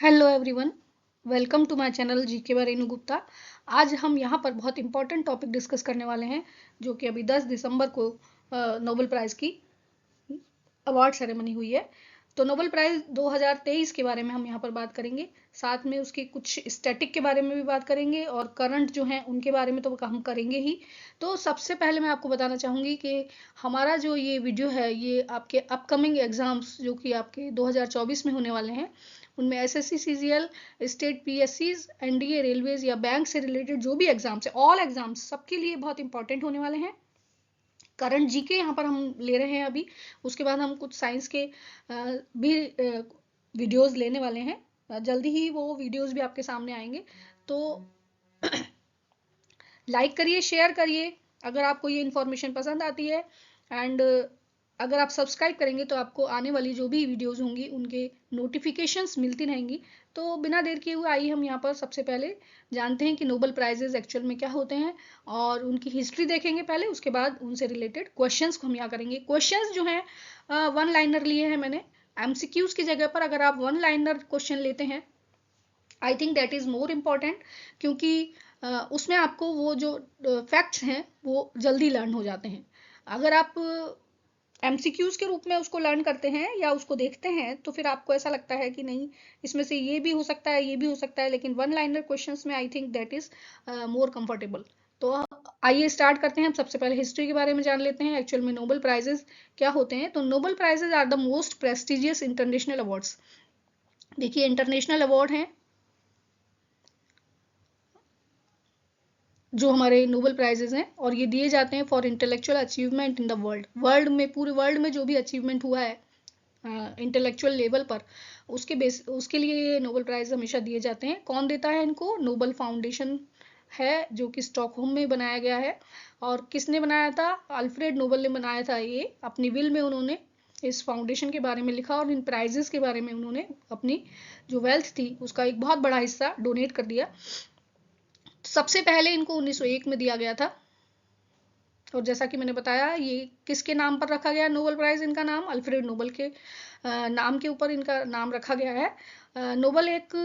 Hello everyone, welcome to my channel GK by Renu Gupta. आज हम यहाँ पर बहुत इंपॉर्टेंट टॉपिक डिस्कस करने वाले हैं, जो कि अभी 10 दिसंबर को नोबेल प्राइज़ की अवार्ड सेरेमनी हुई है। तो नोबेल प्राइज़ 2023 के बारे में हम यहाँ पर बात करेंगे, साथ में उसके कुछ स्टैटिक के बारे में भी बात करेंगे और करंट जो हैं उनके बारे में तो हम करेंगे ही। तो सबसे पहले मैं आपको बताना चाहूँगी कि हमारा जो ये वीडियो है ये आपके अपकमिंग एग्ज़ाम्स जो कि आपके 2024 में होने वाले हैं, उनमें एसएससी, सीजीएल, स्टेट पीएससीज, एनडीए, रेलवेज या बैंक से रिलेटेड जो भी एग्जाम्स है, ऑल एग्जाम्स सबके लिए बहुत इंपॉर्टेंट होने वाले हैं। करंट जीके यहाँ पर हम ले रहे हैं अभी, उसके बाद हम कुछ साइंस के भी वीडियोस लेने वाले हैं। जल्दी ही वो वीडियोस भी आपके सामने आएंगे। तो लाइक करिए, शेयर करिए अगर आपको ये इन्फॉर्मेशन पसंद आती है, एंड अगर आप सब्सक्राइब करेंगे तो आपको आने वाली जो भी वीडियोस होंगी उनके नोटिफिकेशंस मिलती रहेंगी। तो बिना देर किए हुए आइए हम यहाँ पर सबसे पहले जानते हैं कि नोबेल प्राइजेज एक्चुअल में क्या होते हैं और उनकी हिस्ट्री देखेंगे पहले, उसके बाद उनसे रिलेटेड क्वेश्चंस को हम यहाँ करेंगे। क्वेश्चंस जो हैं वन लाइनर लिए हैं मैंने। एमसीक्यूज की जगह पर अगर आप वन लाइनर क्वेश्चन लेते हैं, I think that is more important, क्योंकि उसमें आपको वो जो फैक्ट्स हैं वो जल्दी लर्न हो जाते हैं। अगर आप एमसीक्यूज के रूप में उसको लर्न करते हैं या उसको देखते हैं तो फिर आपको ऐसा लगता है कि नहीं, इसमें से ये भी हो सकता है, ये भी हो सकता है, लेकिन वन लाइनर क्वेश्चंस में I think that is more comfortable. तो आइए स्टार्ट करते हैं। हम सबसे पहले हिस्ट्री के बारे में जान लेते हैं, एक्चुअल में नोबेल प्राइजेस क्या होते हैं। तो Nobel prizes are the most prestigious international awards. देखिए, इंटरनेशनल अवार्ड हैं जो हमारे नोबेल प्राइजेज हैं, और ये दिए जाते हैं for intellectual achievement in the world. World में, पूरे वर्ल्ड में जो भी अचीवमेंट हुआ है इंटेलेक्चुअल लेवल पर, उसके लिए ये नोबेल प्राइज हमेशा दिए जाते हैं। कौन देता है इनको? नोबेल फाउंडेशन है, जो कि स्टॉकहोम में बनाया गया है। और किसने बनाया था? अल्फ्रेड नोबेल ने बनाया था। ये अपनी विल में उन्होंने इस फाउंडेशन के बारे में लिखा और इन प्राइजेस के बारे में उन्होंने अपनी जो वेल्थ थी उसका एक बहुत बड़ा हिस्सा डोनेट कर दिया। सबसे पहले इनको 1901 में दिया गया था, और जैसा कि मैंने बताया ये किसके नाम पर रखा गया नोबेल प्राइज? इनका नाम अल्फ्रेड नोबेल के नाम के ऊपर इनका नाम रखा गया है। नोबेल एक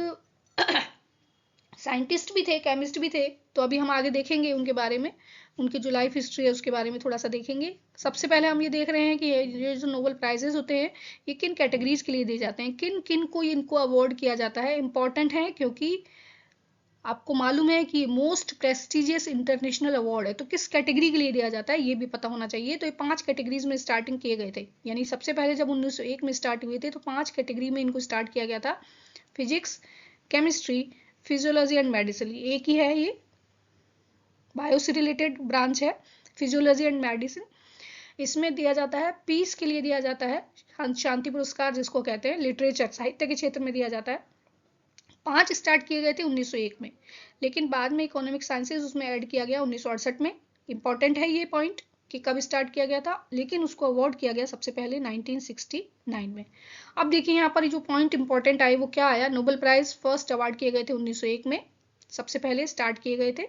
साइंटिस्ट भी थे, केमिस्ट भी थे। तो अभी हम आगे देखेंगे उनके बारे में, उनकी जो लाइफ हिस्ट्री है उसके बारे में थोड़ा सा देखेंगे। सबसे पहले हम ये देख रहे हैं कि ये जो नोबेल प्राइजेस होते हैं ये किन कैटेगरीज के लिए दिए जाते हैं, किन किन को इनको अवार्ड किया जाता है। इंपॉर्टेंट है क्योंकि आपको मालूम है कि मोस्ट प्रेस्टिजियस इंटरनेशनल अवार्ड है, तो किस कैटेगरी के लिए दिया जाता है ये भी पता होना चाहिए। तो ये 5 कैटेगरीज में स्टार्टिंग किए गए थे, यानी सबसे पहले जब 1901 में स्टार्ट हुए थे तो 5 कैटेगरी में इनको स्टार्ट किया गया था। Physics, chemistry, physiology and medicine, एक ही है ये, बायो से रिलेटेड ब्रांच है फिजियोलॉजी एंड मेडिसिन। इसमें दिया जाता है पीस के लिए, दिया जाता है शांति पुरस्कार जिसको कहते हैं, लिटरेचर साहित्य के क्षेत्र में दिया जाता है। 5 स्टार्ट किए गए थे 1901 में, लेकिन बाद में इकोनॉमिक साइंसेज उसमें ऐड किया गया 1968 में। इंपॉर्टेंट है ये पॉइंट कि कब स्टार्ट किया गया था, लेकिन उसको अवार्ड किया गया सबसे पहले 1969 में। अब देखिए यहाँ पर जो पॉइंट इंपॉर्टेंट आए वो क्या आया। नोबेल प्राइज फर्स्ट अवार्ड किए गए थे 1901 में, सबसे पहले स्टार्ट किए गए थे।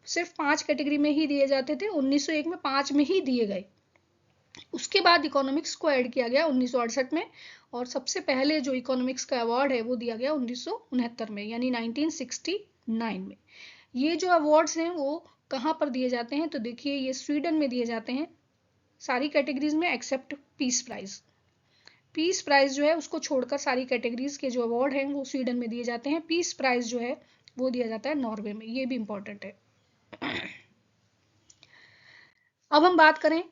सिर्फ 5 कैटेगरी में ही दिए जाते थे, 1901 में 5 में ही दिए गए। उसके बाद इकोनॉमिक्स को ऐड किया गया 1968 में, और सबसे पहले जो इकोनॉमिक्स का अवार्ड है वो दिया गया 1969 में, यानी 1969 में। ये जो अवार्ड्स हैं वो कहाँ पर दिए जाते हैं? तो देखिए ये स्वीडन में दिए जाते हैं सारी कैटेगरीज में except peace prize. Peace prize जो है उसको छोड़कर सारी कैटेगरीज के जो अवार्ड हैं वो स्वीडन में दिए जाते हैं। पीस प्राइज जो है वो दिया जाता है नॉर्वे में, ये भी इंपॉर्टेंट है। अब हम बात करें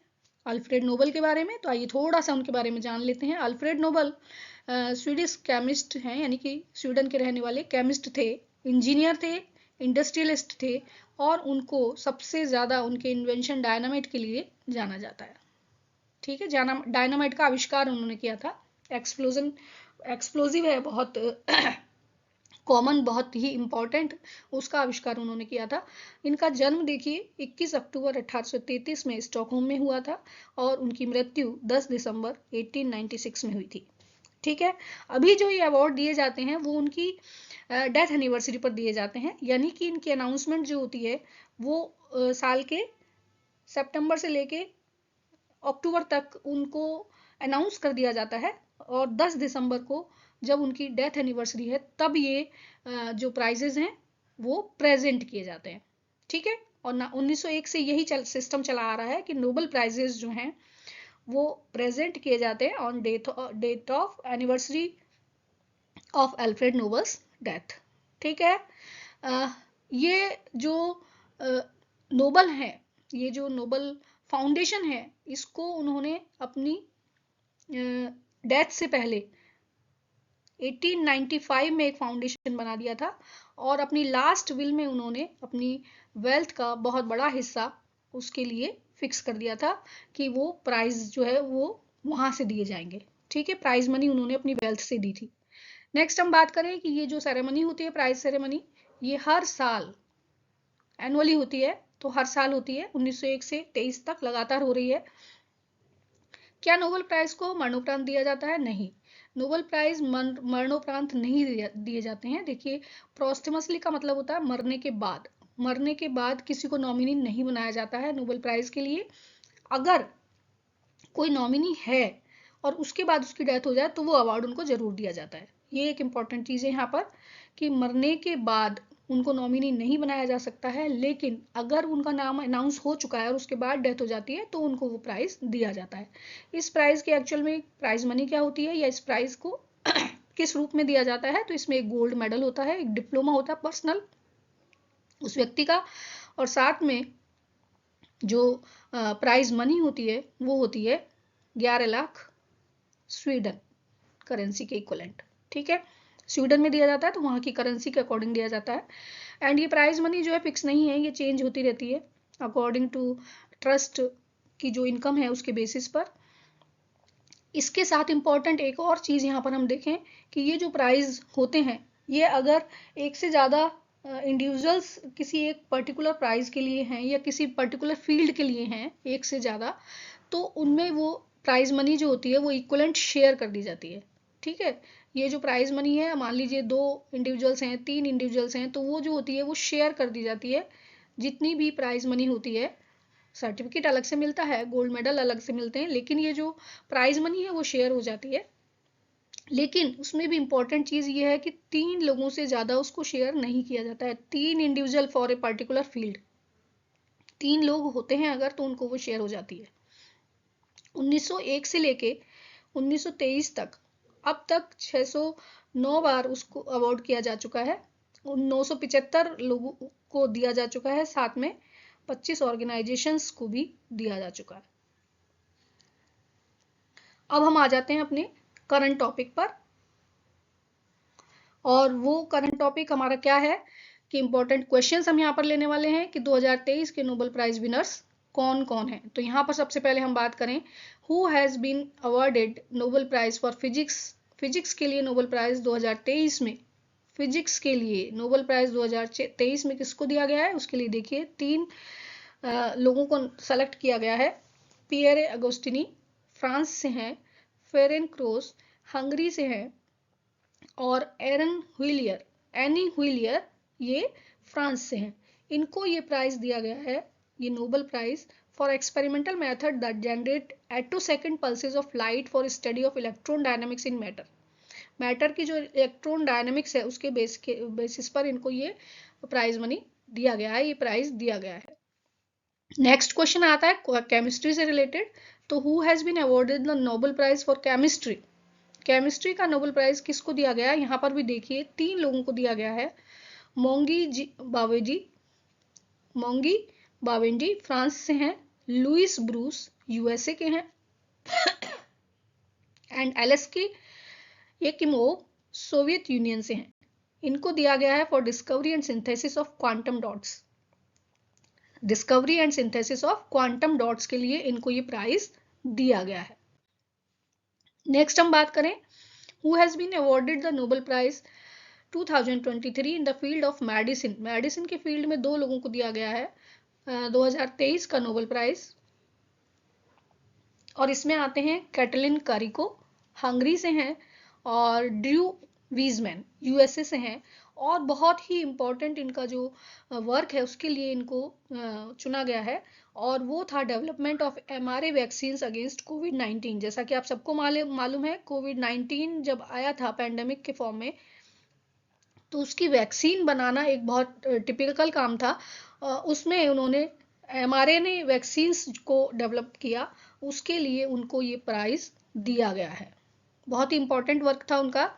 अल्फ्रेड नोबेल के बारे में, तो आइए थोड़ा सा उनके बारे में जान लेते हैं। अल्फ्रेड नोबेल स्वीडिश केमिस्ट हैं, यानी कि स्वीडन के रहने वाले केमिस्ट थे, इंजीनियर थे, इंडस्ट्रियलिस्ट थे, और उनको सबसे ज़्यादा उनके इन्वेंशन डायनामाइट के लिए जाना जाता है। ठीक है, डायनामाइट का आविष्कार उन्होंने किया था। एक्सप्लोजन, एक्सप्लोजिव है बहुत कॉमन, बहुत ही इंपॉर्टेंट, उसका आविष्कार उन्होंने किया था। इनका जन्म देखिए 21 अक्टूबर 1833 में स्टॉकहोम में हुआ था, और उनकी मृत्यु 10 दिसंबर 1896 में हुई थी। ठीक है, अभी जो ये अवार्ड दिए जाते हैं वो उनकी डेथ एनिवर्सरी पर दिए जाते हैं, यानी कि इनकी अनाउंसमेंट जो होती है वो साल के सितंबर से लेके अक्टूबर तक उनको अनाउंस कर दिया जाता है, और 10 दिसंबर को जब उनकी डेथ एनिवर्सरी है तब ये जो प्राइजेज हैं वो प्रेजेंट किए जाते हैं, ठीक है। और 1901 से यही सिस्टम चला आ रहा है कि नोबेल प्राइजेज जो हैं वो प्रेजेंट किए जाते हैं on date of anniversary of Alfred Nobel's death, ठीक है। ये जो नोबल है, ये जो नोबल फाउंडेशन है, इसको उन्होंने अपनी डेथ से पहले 1895 में एक फाउंडेशन बना दिया था और अपनी लास्ट विल में उन्होंने अपनी वेल्थ का बहुत बड़ा हिस्सा उसके लिए फिक्स कर दिया था कि वो प्राइज जो है वो वहां से दिए जाएंगे, ठीक है। प्राइज मनी उन्होंने अपनी वेल्थ से दी थी। नेक्स्ट हम बात करें कि ये जो सेरेमनी होती है प्राइज सेरेमनी, ये हर साल एनुअली होती है, तो हर साल होती है 1901 से 23 तक लगातार हो रही है। क्या नोबेल प्राइज को मरणोपरांत दिया जाता है? नहीं, नोबेल प्राइज मरणोपरांत नहीं दिए जाते हैं। देखिए, पोस्टमसली का मतलब होता है मरने के बाद, मरने के बाद किसी को नॉमिनी नहीं बनाया जाता है नोबेल प्राइज के लिए। अगर कोई नॉमिनी है और उसके बाद उसकी डेथ हो जाए तो वो अवार्ड उनको जरूर दिया जाता है। ये एक इंपॉर्टेंट चीज है यहाँ पर कि मरने के बाद उनको नॉमिनी नहीं बनाया जा सकता है, लेकिन अगर उनका नाम अनाउंस हो चुका है और उसके बाद डेथ हो जाती है तो उनको वो प्राइज दिया जाता है। इस प्राइज के एक्चुअल में प्राइज मनी क्या होती है या इस प्राइज को किस रूप में दिया जाता है, तो इसमें एक गोल्ड मेडल होता है, एक डिप्लोमा होता है पर्सनल उस व्यक्ति का, और साथ में जो प्राइज मनी होती है वो होती है 11 लाख स्वीडन करेंसी के इक्वलेंट, ठीक है। स्वीडन में दिया जाता है तो वहां की करेंसी के अकॉर्डिंग दिया जाता है। एंड ये प्राइज मनी जो है फिक्स नहीं है, ये चेंज होती रहती है अकॉर्डिंग टू ट्रस्ट की जो इनकम है उसके बेसिस पर। इसके साथ इंपॉर्टेंट एक और चीज यहाँ पर हम देखें कि ये जो प्राइज होते हैं ये अगर एक से ज्यादा इंडिविजुअल्स किसी एक पर्टिकुलर प्राइज के लिए हैं या किसी पर्टिकुलर फील्ड के लिए हैं एक से ज्यादा, तो उनमें वो प्राइज मनी जो होती है वो इक्वलेंट शेयर कर दी जाती है, ठीक है। ये जो प्राइज मनी है, मान लीजिए 2 इंडिविजुअल्स हैं, 3 इंडिविजुअल्स हैं, तो वो जो होती है वो शेयर कर दी जाती है। जितनी भी प्राइज मनी होती है, सर्टिफिकेट अलग से मिलता है, गोल्ड मेडल अलग से मिलते हैं, लेकिन ये जो प्राइज मनी है वो शेयर हो जाती है। लेकिन उसमें भी इंपॉर्टेंट चीज ये है कि 3 लोगों से ज्यादा उसको शेयर नहीं किया जाता है। 3 individual for a particular field, 3 लोग होते हैं अगर तो उनको वो शेयर हो जाती है। 1901 से लेके 1923 तक अब तक 609 बार उसको अवार्ड किया जा चुका है, 975 लोगों को दिया जा चुका है, साथ में 25 ऑर्गेनाइजेशंस को भी दिया जा चुका है। अब हम आ जाते हैं अपने करंट टॉपिक पर, और वो करंट टॉपिक हमारा क्या है कि इंपॉर्टेंट क्वेश्चंस हम यहाँ पर लेने वाले हैं कि 2023 के नोबेल प्राइज विनर्स कौन कौन है। तो यहाँ पर सबसे पहले हम बात करें who has been awarded Nobel prize for physics. Physics के लिए नोबेल प्राइज 2023 में, फिजिक्स के लिए नोबेल प्राइज 2023 में किसको दिया गया है, उसके लिए देखिए 3 लोगों को सेलेक्ट किया गया है। पियरे अगोस्टिनी फ्रांस से हैं, फेरेन क्रोस हंगरी से हैं, और एनी हुइलियर ये फ्रांस से हैं। इनको ये प्राइज दिया गया है, ये Nobel prize for experimental method that generate attosecond pulses of light for study of electron dynamics in matter. Matter की जो इलेक्ट्रॉन डायनामिक्स है उसके बेसिस पर इनको ये प्राइज मनी दिया गया है, ये प्राइज दिया गया है। नेक्स्ट क्वेश्चन आता है केमिस्ट्री से रिलेटेड, तो who has been awarded the Nobel prize for chemistry. Chemistry का नोबेल प्राइज किसको दिया गया है, यहाँ पर भी देखिए 3 लोगों को दिया गया है। मोंगी बावेंडी फ्रांस से हैं, लुइस ब्रूस यूएसए के हैं, एंड एलेस्की येकिमोव सोवियत यूनियन से हैं। इनको दिया गया है for discovery and synthesis of quantum dots. Discovery and synthesis of quantum dots के लिए इनको ये प्राइज दिया गया है। नेक्स्ट हम बात करें who has been awarded the Nobel prize 2023 in the field of medicine. Medicine के फील्ड में 2 लोगों को दिया गया है 2023 का नोबेल प्राइज, और इसमें आते हैं कैटलिन कारिको हंगरी से हैं, और ड्रू वीजमैन, यूएसए से हैं और बहुत ही इम्पोर्टेंट इनका जो वर्क है उसके लिए इनको चुना गया है और वो था development of mRNA vaccine against कोविड-19। जैसा कि आप सबको मालूम है, कोविड-19 जब आया था पैंडेमिक के फॉर्म में, तो उसकी वैक्सीन बनाना एक बहुत टिपिकल काम था। उसमें उन्होंने एमआरएनए वैक्सीन्स को डेवलप किया, उसके लिए उनको ये प्राइज दिया गया है। बहुत ही इंपॉर्टेंट वर्क था उनका।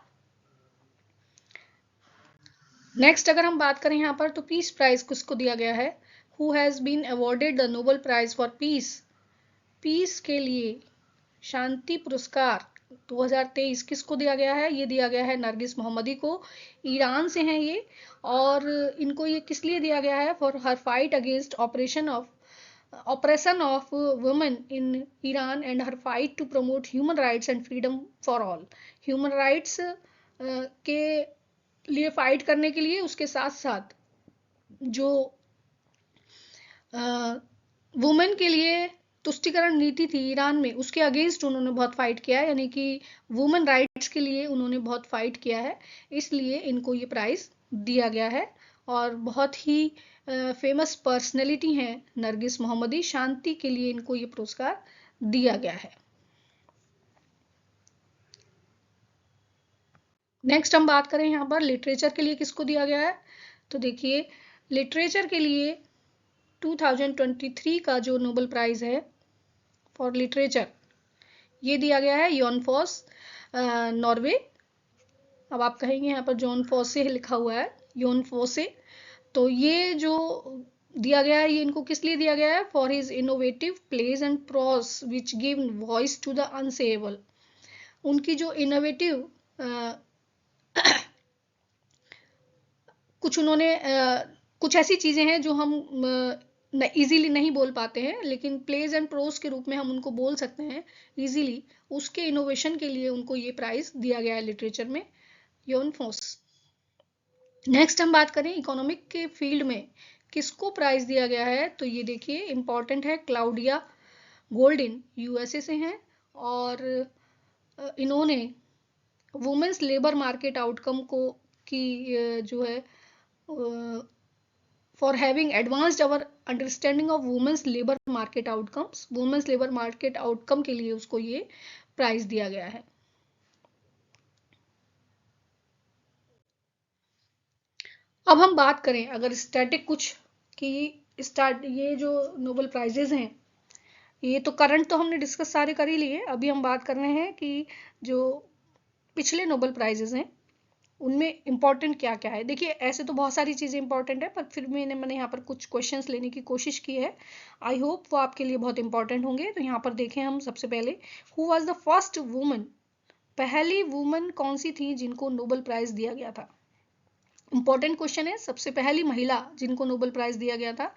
नेक्स्ट अगर हम बात करें यहाँ पर, तो पीस प्राइज किसको दिया गया है? Who has been awarded the Nobel prize for peace? Peace के लिए शांति पुरस्कार 2023 किसको दिया गया है? ये दिया गया है नरगिस मोहम्मदी को। ईरान से हैं ये, और इनको ये किस लिए दिया गया है? For her fight against oppression of women in Iran and her fight to promote human rights and freedom for all. Human rights के लिए फाइट करने के लिए, उसके साथ साथ जो वुमेन के लिए तुष्टिकरण नीति थी ईरान में, उसके अगेंस्ट उन्होंने बहुत फाइट किया है, यानी कि वुमेन राइट्स के लिए उन्होंने बहुत फाइट किया है, इसलिए इनको ये प्राइज दिया गया है। और बहुत ही फेमस पर्सनैलिटी हैं नरगिस मोहम्मदी, शांति के लिए इनको ये पुरस्कार दिया गया है। नेक्स्ट हम बात करें यहाँ पर लिटरेचर के लिए किसको दिया गया है, तो देखिए लिटरेचर के लिए 2023 का जो नोबेल प्राइज है फॉर लिटरेचर, ये दिया गया है योन फॉस, नॉर्वे। अब आप कहेंगे यहाँ पर जॉन फॉसे लिखा हुआ है, योन फॉसे। तो ये जो दिया गया है, ये इनको किस लिए दिया गया है? For his innovative plays and prose which give voice to the unsayable. उनकी जो इनोवेटिव कुछ उन्होंने कुछ ऐसी चीजें हैं जो हम इजीली नहीं बोल पाते हैं, लेकिन प्लेज एंड प्रोस के रूप में हम उनको बोल सकते हैं इजीली। उसके इनोवेशन के लिए उनको ये प्राइज दिया गया है लिटरेचर में, योन फॉस। नेक्स्ट हम बात करें इकोनॉमिक के फील्ड में किसको प्राइज दिया गया है, तो ये देखिए इंपॉर्टेंट है, क्लाउडिया गोल्डिन यूएसए से हैं और इन्होंने वुमेन्स लेबर मार्केट आउटकम को की जो है for having advanced our understanding of women's labour market outcomes, women's labour market outcome के लिए उसको ये प्राइज दिया गया है। अब हम बात करें अगर स्टैटिक कुछ कि ये जो नोबेल प्राइजेज हैं, ये तो करंट तो हमने डिस्कस सारे कर ही लिए। अभी हम बात कर रहे हैं कि जो पिछले नोबेल प्राइजेज हैं उनमें इंपॉर्टेंट क्या क्या है। देखिए ऐसे तो बहुत सारी चीजें इंपॉर्टेंट है, पर फिर मैंने यहाँ पर कुछ क्वेश्चंस लेने की कोशिश की है। आई होप वो आपके लिए बहुत इंपॉर्टेंट होंगे। तो यहाँ पर देखें हम सबसे पहले, who was the first woman, पहली वुमन कौन सी थी जिनको नोबेल प्राइज दिया गया था? इंपॉर्टेंट क्वेश्चन है। सबसे पहली महिला जिनको नोबेल प्राइज दिया गया था,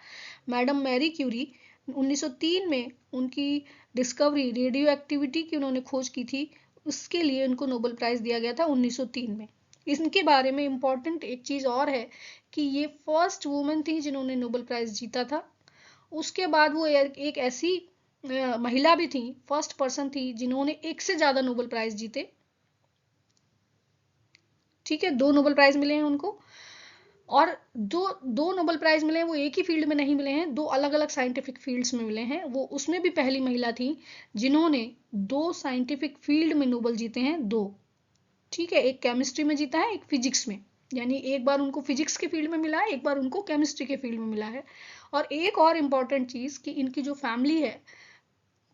मैडम मैरी क्यूरी। 1903 में उनकी डिस्कवरी रेडियो एक्टिविटी की उन्होंने खोज की थी, उसके लिए उनको नोबेल प्राइज दिया गया था 1903 में। इनके बारे में इंपॉर्टेंट एक चीज और है कि ये फर्स्ट वुमेन थी जिन्होंने नोबेल प्राइज जीता था। उसके बाद वो एक ऐसी महिला भी थी, फर्स्ट पर्सन थी जिन्होंने एक से ज्यादा नोबेल प्राइज जीते। ठीक है, 2 नोबेल प्राइज मिले हैं उनको, और दो नोबेल प्राइज मिले हैं वो एक ही फील्ड में नहीं मिले हैं, 2 अलग अलग साइंटिफिक फील्ड्स में मिले हैं। वो उसमें भी पहली महिला थी जिन्होंने 2 साइंटिफिक फील्ड में नोबेल जीते हैं, 2। ठीक है, एक केमिस्ट्री में जीता है, एक फिजिक्स में, यानी एक बार उनको फिजिक्स के फील्ड में मिला है, एक बार उनको केमिस्ट्री के फील्ड में मिला है। और एक और इम्पॉर्टेंट चीज कि इनकी जो फैमिली है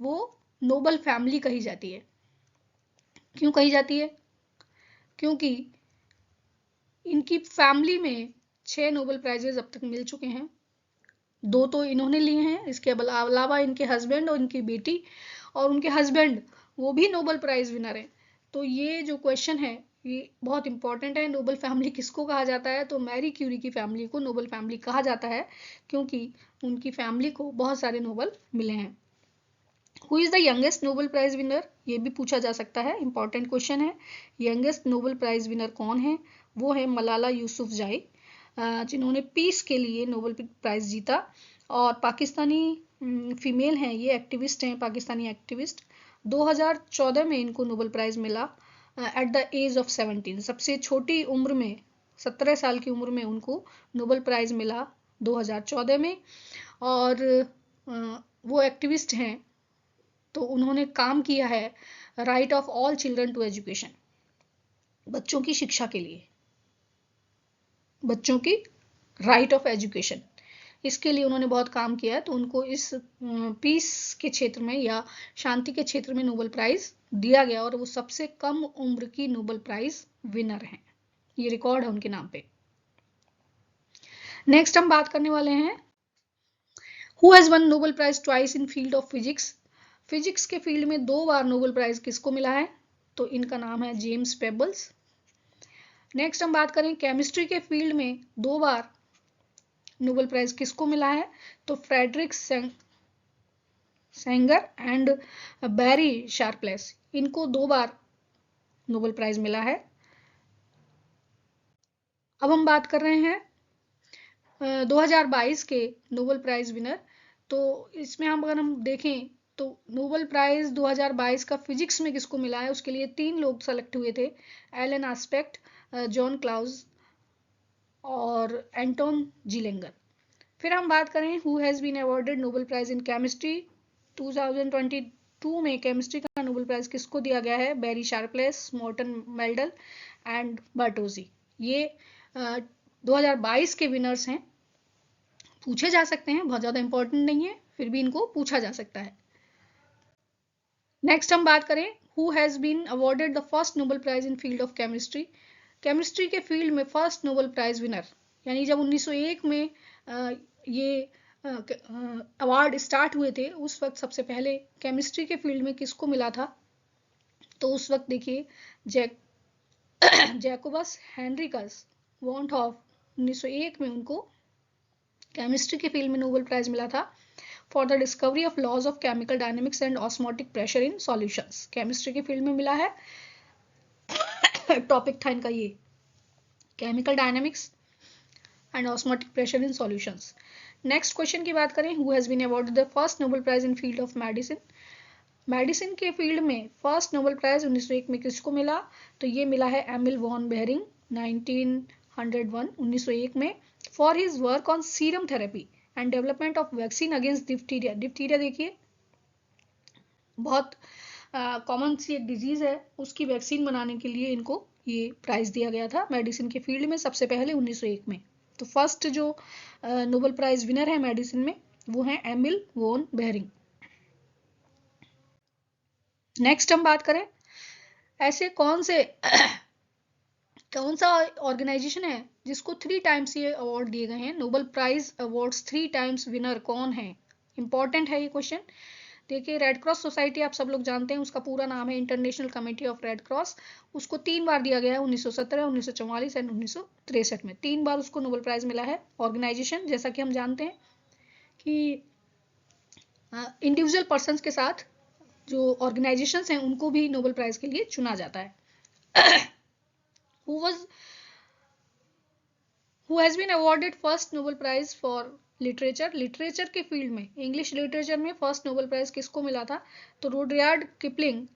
वो नोबेल फैमिली कही जाती है। क्यों कही जाती है? क्योंकि इनकी फैमिली में 6 नोबेल प्राइजेस अब तक मिल चुके हैं, 2 तो इन्होंने लिए हैं, इसके अलावा इनके हस्बैंड और इनकी बेटी और उनके हस्बैंड वो भी नोबेल प्राइज विनर है। तो ये जो क्वेश्चन है ये बहुत इंपॉर्टेंट है। नोबेल फैमिली किसको कहा जाता है? तो मैरी क्यूरी की फैमिली को नोबेल फैमिली कहा जाता है, क्योंकि उनकी फैमिली को बहुत सारे नोबेल मिले हैं। Who is the youngest Nobel prize winner, ये भी पूछा जा सकता है, इंपॉर्टेंट क्वेश्चन है। यंगेस्ट नोबेल प्राइज विनर कौन है? वो है मलाला यूसुफजई, जिन्होंने पीस के लिए नोबेल प्राइज जीता। और पाकिस्तानी फीमेल हैं, ये एक्टिविस्ट हैं, पाकिस्तानी एक्टिविस्ट। 2014 में इनको नोबेल प्राइज मिला एट द एज ऑफ 17, सबसे छोटी उम्र में 17 साल की उम्र में उनको नोबेल प्राइज मिला 2014 में। और वो एक्टिविस्ट हैं, तो उन्होंने काम किया है right of all children to education, बच्चों की शिक्षा के लिए, बच्चों की राइट ऑफ एजुकेशन, इसके लिए उन्होंने बहुत काम किया है। तो उनको इस पीस के क्षेत्र में या शांति के क्षेत्र में नोबेल प्राइज दिया गया, और वो सबसे कम उम्र की नोबेल प्राइज विनर हैं। ये रिकॉर्ड है उनके नाम पे। नेक्स्ट हम बात करने वाले हैं who has won Nobel prize twice in field of physics. Physics के फील्ड में 2 बार नोबेल प्राइज किसको मिला है? तो इनका नाम है जेम्स पेबल्स। नेक्स्ट हम बात करें केमिस्ट्री के फील्ड में 2 बार नोबेल प्राइज किसको मिला है? तो Frederick Sanger and Barry Sharpless, इनको 2 बार नोबेल प्राइज मिला है। अब हम बात कर रहे हैं 2022 के नोबेल प्राइज विनर। तो इसमें अगर हम देखें तो नोबेल प्राइज 2022 का फिजिक्स में किसको मिला है, उसके लिए 3 लोग सेलेक्ट हुए थे, एलन आस्पेक्ट, जॉन क्लाउज और एंटोन जिलेंगर। फिर हम बात करें who has been awarded Nobel prize in chemistry 2022 में, केमिस्ट्री का नोबेल प्राइज किसको दिया गया है? Barry Sharpless, Morten Meldal and Bertozzi. ये 2022 के विनर्स हैं। पूछे जा सकते हैं, बहुत ज्यादा इंपॉर्टेंट नहीं है, फिर भी इनको पूछा जा सकता है। नेक्स्ट हम बात करें who has been awarded the first Nobel prize in field of chemistry. Chemistry के फील्ड में फर्स्ट नोबेल प्राइज विनर, यानी जब 1901 में ये अवार्ड स्टार्ट हुए थे, उस वक्त सबसे पहले केमिस्ट्री के फील्ड में किसको मिला था? तो उस वक्त देखिए जैकोबस हेनरिकस वॉन्टहॉफ, 1901 में उनको केमिस्ट्री के फील्ड में नोबेल प्राइज मिला था for the discovery of laws of chemical dynamics and osmotic pressure in solutions. Chemistry के फील्ड में मिला है, टॉपिक था इनका ये, chemical dynamics and osmotic pressure in solutions. Next question की बात करें who has been awarded the first Nobel prize in field of medicine. Medicine के फील्ड में फर्स्ट नोबेल प्राइज 1901 में किसको मिला? तो ये मिला है एमिल वॉन बेहरिंग 1901 में for his work on serum therapy and development of vaccine against diphtheria. Diphtheria देखिए बहुत कॉमन सी एक डिजीज है, उसकी वैक्सीन बनाने के लिए इनको ये प्राइज दिया गया था मेडिसिन के फील्ड में सबसे पहले 1901 में। तो फर्स्ट जो नोबेल प्राइज विनर है मेडिसिन में वो है एमिल वॉन बेहरिंग। नेक्स्ट हम बात करें ऐसे कौन सा ऑर्गेनाइजेशन है जिसको 3 टाइम्स ये अवार्ड दिए गए हैं, Nobel prize awards 3 times winner कौन है? इंपॉर्टेंट है ये क्वेश्चन। देखिए रेड क्रॉस सोसाइटी आप सब लोग जानते हैं, उसका पूरा नाम है international committee of red cross. उसको 3 बार दिया गया है, 1917, 1944 एंड 1963 में 3 बार उसको नोबेल प्राइज मिला है। ऑर्गेनाइजेशन जैसा कि हम जानते हैं कि इंडिविजुअल पर्सन के साथ जो ऑर्गेनाइजेशंस हैं उनको भी नोबेल प्राइज के लिए चुना जाता है। Who has been awarded first Nobel Prize for literature. Literature के फील्ड में इंग्लिश लिटरेचर में फर्स्ट नोबेल प्राइज किसको मिला था? तो रुडयार्ड किपलिंग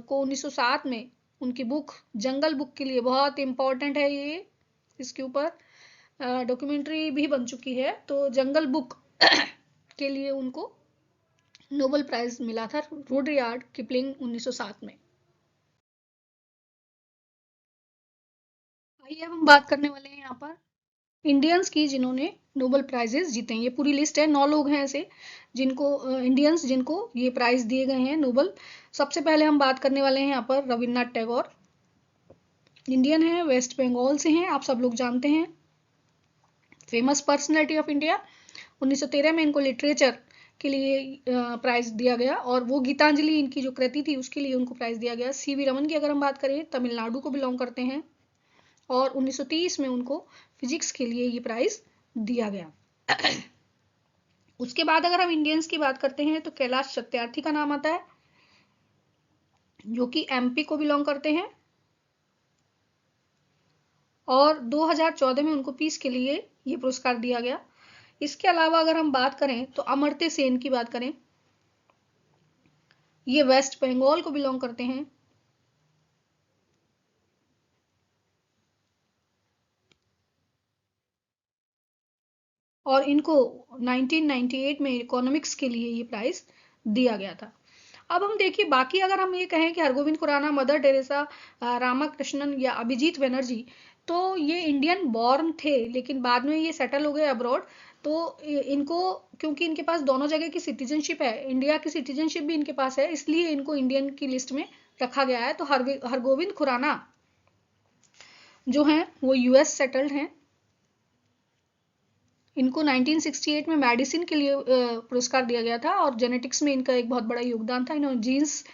को 1907 में उनकी बुक जंगल बुक के लिए, बहुत इंपॉर्टेंट है ये, इसके ऊपर डॉक्यूमेंट्री भी बन चुकी है, तो जंगल बुक के लिए उनको नोबेल प्राइज मिला था रुडयार्ड किपलिंग 1907 में। आइए अब हम बात करने वाले हैं यहाँ पर इंडियंस की जिन्होंने नोबेल प्राइजेस जीते हैं। ये पूरी लिस्ट है, 9 लोग हैं ऐसे जिनको इंडियंस जिनको ये प्राइज दिए गए हैं नोबेल। सबसे पहले हम बात करने वाले हैं यहाँ पर रविन्द्रनाथ टैगोर, इंडियन है, वेस्ट बंगाल से हैं, आप सब लोग जानते हैं, फेमस पर्सनैलिटी ऑफ इंडिया। 1913 में इनको लिटरेचर के लिए प्राइज दिया गया, और वो गीतांजलि इनकी जो कृति थी उसके लिए उनको प्राइज दिया गया। सीवी रमन की अगर हम बात करें, तमिलनाडु को बिलोंग करते हैं, और 1930 में उनको फिजिक्स के लिए ये प्राइज दिया गया। उसके बाद अगर हम इंडियंस की बात करते हैं तो कैलाश सत्यार्थी का नाम आता है, जो कि एमपी को बिलोंग करते हैं, और 2014 में उनको पीस के लिए ये पुरस्कार दिया गया। इसके अलावा अगर हम बात करें तो अमर्त्य सेन की बात करें, ये वेस्ट बंगाल को बिलोंग करते हैं, और इनको 1998 में इकोनॉमिक्स के लिए ये प्राइज दिया गया था। अब हम देखिए बाकी अगर हम ये कहें कि हरगोविंद खुराना, मदर टेरेसा, रामाकृष्णन या अभिजीत बनर्जी, तो ये इंडियन बॉर्न थे लेकिन बाद में ये सेटल हो गए अब्रॉड। तो इनको क्योंकि इनके पास दोनों जगह की सिटीजनशिप है, इंडिया की सिटीजनशिप भी इनके पास है, इसलिए इनको इंडियन की लिस्ट में रखा गया है। तो हरगोविंद खुराना जो हैं वो यूएस सेटल्ड हैं। इनको 1968 में मेडिसिन के लिए पुरस्कार दिया गया था और जेनेटिक्स में इनका एक बहुत बड़ा योगदान था। इन्होंने जीन्स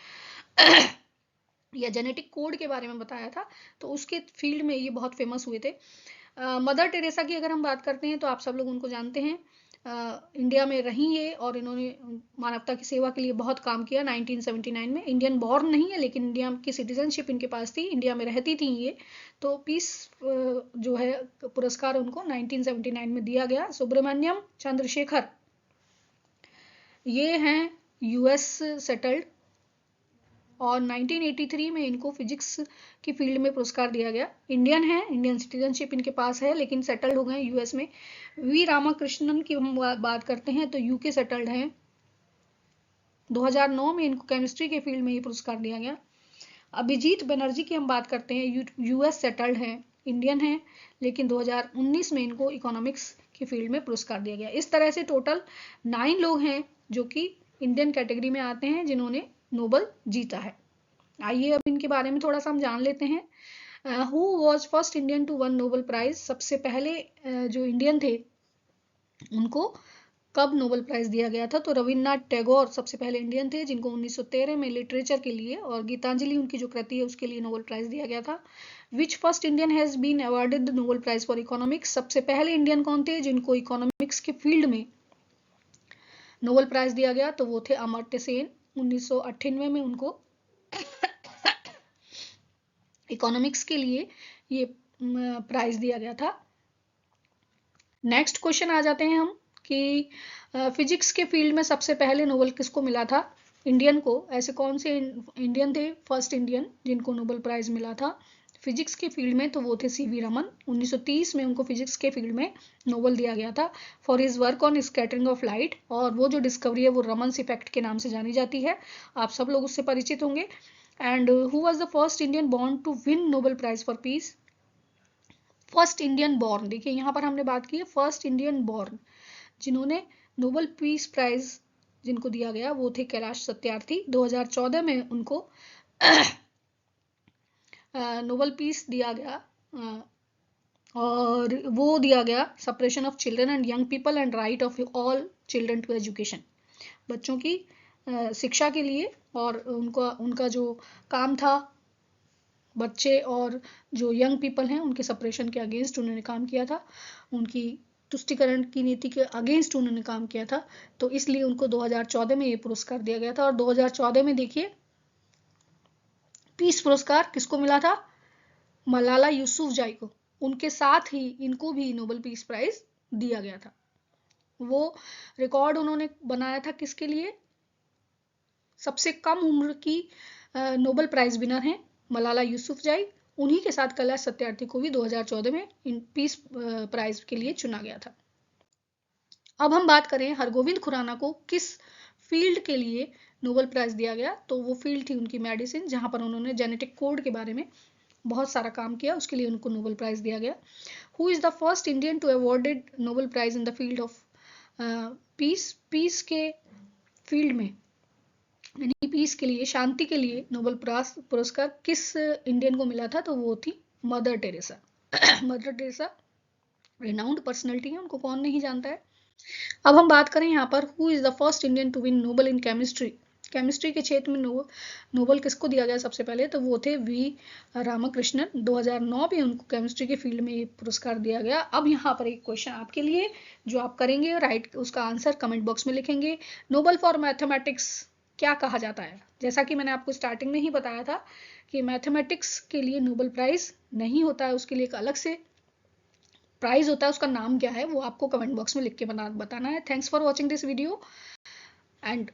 या जेनेटिक कोड के बारे में बताया था, तो उसके फील्ड में ये बहुत फेमस हुए थे। मदर टेरेसा की अगर हम बात करते हैं तो आप सब लोग उनको जानते हैं। इंडिया में रही ये और इन्होंने मानवता की सेवा के लिए बहुत काम किया। 1979 में इंडियन बॉर्न नहीं है लेकिन इंडिया की सिटीजनशिप इनके पास थी, इंडिया में रहती थी ये। तो पीस जो है पुरस्कार उनको 1979 में दिया गया। सुब्रमण्यम चंद्रशेखर ये हैं यूएस सेटल्ड और 1983 में इनको फिजिक्स की फील्ड में पुरस्कार दिया गया। इंडियन है, इंडियन सिटीजनशिप इनके पास है लेकिन सेटल्ड हो गए यूएस में। वी रामाकृष्णन की हम बात करते हैं तो यूके सेटल्ड हैं। 2009 में इनको केमिस्ट्री के फील्ड में ये पुरस्कार दिया गया। अभिजीत बनर्जी की हम बात करते हैं, यूएस सेटल्ड हैं, इंडियन हैं लेकिन 2019 में इनको इकोनॉमिक्स की फील्ड में पुरस्कार दिया गया। इस तरह से टोटल 9 लोग हैं जो कि इंडियन कैटेगरी में आते हैं जिन्होंने नोबल जीता है। आइए अब इनके बारे में थोड़ा सा हम जान लेते हैं। Who was first Indian to won Nobel prize? सबसे पहले जो इंडियन थे उनको कब नोबल प्राइज दिया गया था? तो रविन्द्रनाथ टैगोर सबसे पहले इंडियन थे जिनको 1913 में लिटरेचर के लिए और गीतांजलि उनकी जो कृति है उसके लिए नोबल प्राइज दिया गया था। Which first Indian has been awarded the Nobel prize for economics? सबसे पहले इंडियन कौन थे जिनको इकोनॉमिक्स के फील्ड में नोबल प्राइज दिया गया? तो वो थे अमर्त्य सेन। 1998 में उनको इकोनॉमिक्स के लिए ये प्राइज दिया गया था। नेक्स्ट क्वेश्चन आ जाते हैं हम कि फिजिक्स के फील्ड में सबसे पहले नोबल किसको मिला था? इंडियन को। ऐसे कौन से इंडियन थे फर्स्ट इंडियन जिनको नोबल प्राइज मिला था फिजिक्स के फील्ड में? तो वो थे सीवी रमन। 1930 में उनको फिजिक्स के फील्ड में नोबल दिया गया था for his work on scattering of light. और वो जो डिस्कवरी है वो रमन्स इफेक्ट के नाम से जानी जाती है, आप सब लोग उससे परिचित होंगे। And who was the first Indian born to win Nobel prize for peace? First Indian born, देखिए यहाँ पर हमने बात की है फर्स्ट इंडियन बॉर्न जिन्होंने नोबल पीस प्राइज जिनको दिया गया वो थे कैलाश सत्यार्थी। 2014 में उनको नोबल पीस दिया गया और वो दिया गया suppression of children and young people and right of all children to education, बच्चों की शिक्षा के लिए। और उनका जो काम था बच्चे और जो यंग पीपल हैं उनके सपरेशन के अगेंस्ट उन्होंने काम किया था, उनकी तुष्टिकरण की नीति के अगेंस्ट उन्होंने काम किया था। तो इसलिए उनको 2014 में ये पुरस्कार दिया गया था। और 2014 में देखिए पीस पुरस्कार किसको मिला था? मलाला यूसुफजई को। उनके साथ ही इनको भी नोबेल पीस प्राइज दिया गया था। वो रिकॉर्ड उन्होंने बनाया था किसके लिए? सबसे कम उम्र की नोबेल प्राइज विनर हैं मलाला यूसुफजई। उन्हीं के साथ कैलाश सत्यार्थी को भी 2014 में इन पीस प्राइज के लिए चुना गया था। अब हम बात करें हरगोविंद खुराना को किस फील्ड के लिए नोबेल प्राइज दिया गया? तो वो फील्ड थी उनकी मेडिसिन, जहां पर उन्होंने जेनेटिक कोड के बारे में बहुत सारा काम किया, उसके लिए उनको नोबेल प्राइज दिया गया। Who is the first Indian to awarded Nobel prize in the field of peace? Peace के फील्ड में यानी पीस के लिए, शांति के लिए नोबेल पुरस्कार किस इंडियन को मिला था? तो वो थी mother Teresa. Mother Teresa renowned personality है, उनको कौन नहीं जानता है। अब हम बात करें यहाँ पर who is the first Indian to win Nobel in chemistry? Chemistry के क्षेत्र में नोबेल किसको दिया गया सबसे पहले? तो वो थे वी रामाकृष्णन। 2009 में उनको केमिस्ट्री के फील्ड में ये पुरस्कार दिया गया। अब यहाँ पर एक क्वेश्चन आपके लिए जो आप करेंगे राइट, उसका आंसर कमेंट बॉक्स में लिखेंगे। नोबेल फॉर मैथमेटिक्स क्या कहा जाता है? जैसा कि मैंने आपको स्टार्टिंग में ही बताया था कि मैथमेटिक्स के लिए नोबेल प्राइज नहीं होता है, उसके लिए एक अलग से प्राइज होता है, उसका नाम क्या है वो आपको कमेंट बॉक्स में लिख के बताना है। Thanks for watching this video and